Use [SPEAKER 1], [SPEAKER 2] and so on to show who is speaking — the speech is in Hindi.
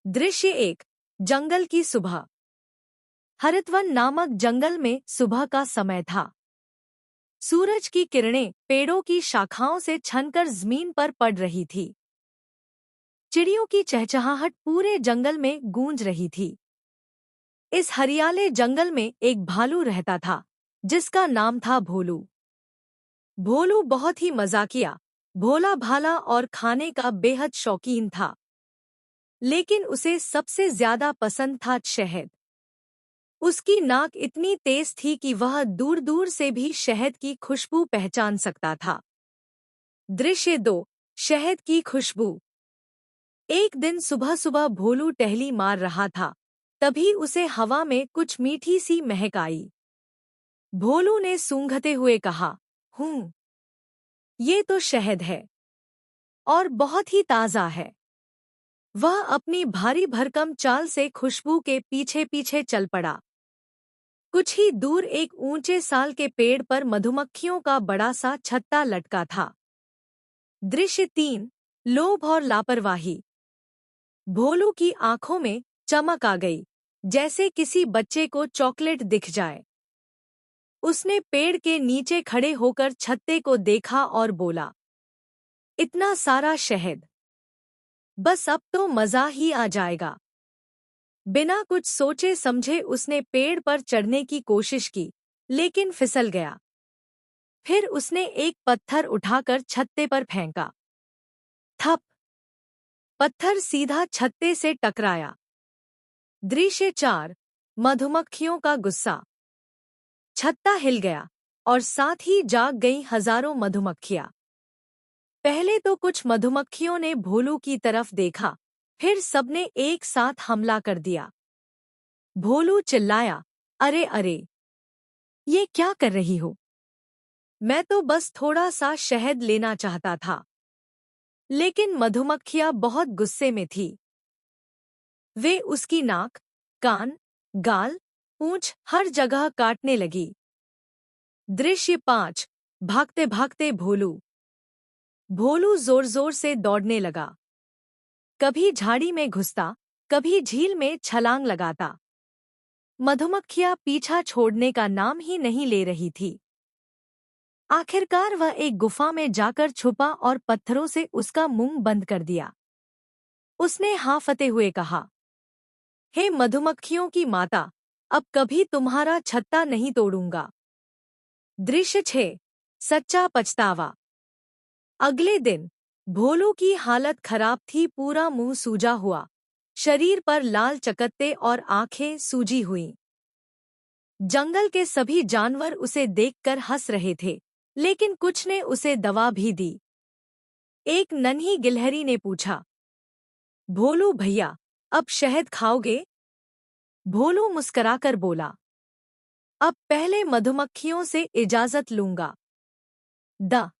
[SPEAKER 1] दृश्य 1। जंगल की सुबह। हरितवन नामक जंगल में सुबह का समय था। सूरज की किरणें पेड़ों की शाखाओं से छनकर जमीन पर पड़ रही थी। चिड़ियों की चहचहाहट पूरे जंगल में गूंज रही थी। इस हरियाले जंगल में एक भालू रहता था, जिसका नाम था भोलू। भोलू बहुत ही मजाकिया, भोला भाला और खाने का बेहद शौकीन था। लेकिन उसे सबसे ज्यादा पसंद था शहद। उसकी नाक इतनी तेज थी कि वह दूर दूर से भी शहद की खुशबू पहचान सकता था। दृश्य 2। शहद की खुशबू। एक दिन सुबह सुबह भोलू टहली मार रहा था, तभी उसे हवा में कुछ मीठी सी महक आई। भोलू ने सूंघते हुए कहा, ये तो शहद है और बहुत ही ताज़ा है। वह अपनी भारी भरकम चाल से खुशबू के पीछे पीछे चल पड़ा। कुछ ही दूर एक ऊंचे साल के पेड़ पर मधुमक्खियों का बड़ा सा छत्ता लटका था। दृश्य 3। लोभ और लापरवाही। भोलू की आंखों में चमक आ गई, जैसे किसी बच्चे को चॉकलेट दिख जाए। उसने पेड़ के नीचे खड़े होकर छत्ते को देखा और बोला, इतना सारा शहद, बस अब तो मजा ही आ जाएगा। बिना कुछ सोचे समझे उसने पेड़ पर चढ़ने की कोशिश की, लेकिन फिसल गया। फिर उसने एक पत्थर उठाकर छत्ते पर फेंका। थप! पत्थर सीधा छत्ते से टकराया। दृश्य 4। मधुमक्खियों का गुस्सा। छत्ता हिल गया और साथ ही जाग गईं हजारों मधुमक्खियां। पहले तो कुछ मधुमक्खियों ने भोलू की तरफ देखा, फिर सबने एक साथ हमला कर दिया। भोलू चिल्लाया, अरे अरे, ये क्या कर रही हो? मैं तो बस थोड़ा सा शहद लेना चाहता था। लेकिन मधुमक्खियां बहुत गुस्से में थी। वे उसकी नाक, कान, गाल, पूंछ हर जगह काटने लगी। दृश्य 5। भागते भागते भोलू। भोलू जोर जोर से दौड़ने लगा। कभी झाड़ी में घुसता, कभी झील में छलांग लगाता। मधुमक्खियां पीछा छोड़ने का नाम ही नहीं ले रही थी। आखिरकार वह एक गुफा में जाकर छुपा और पत्थरों से उसका मुंह बंद कर दिया। उसने हांफते हुए कहा, हे मधुमक्खियों की माता, अब कभी तुम्हारा छत्ता नहीं तोड़ूंगा। दृश्य 6। सच्चा पछतावा। अगले दिन भोलू की हालत खराब थी। पूरा मुंह सूजा हुआ, शरीर पर लाल चकत्ते और आंखें सूजी हुईं। जंगल के सभी जानवर उसे देखकर हंस रहे थे, लेकिन कुछ ने उसे दवा भी दी। एक नन्ही गिलहरी ने पूछा, भोलू भैया, अब शहद खाओगे? भोलू मुस्कराकर बोला, अब पहले मधुमक्खियों से इजाजत लूंगा। द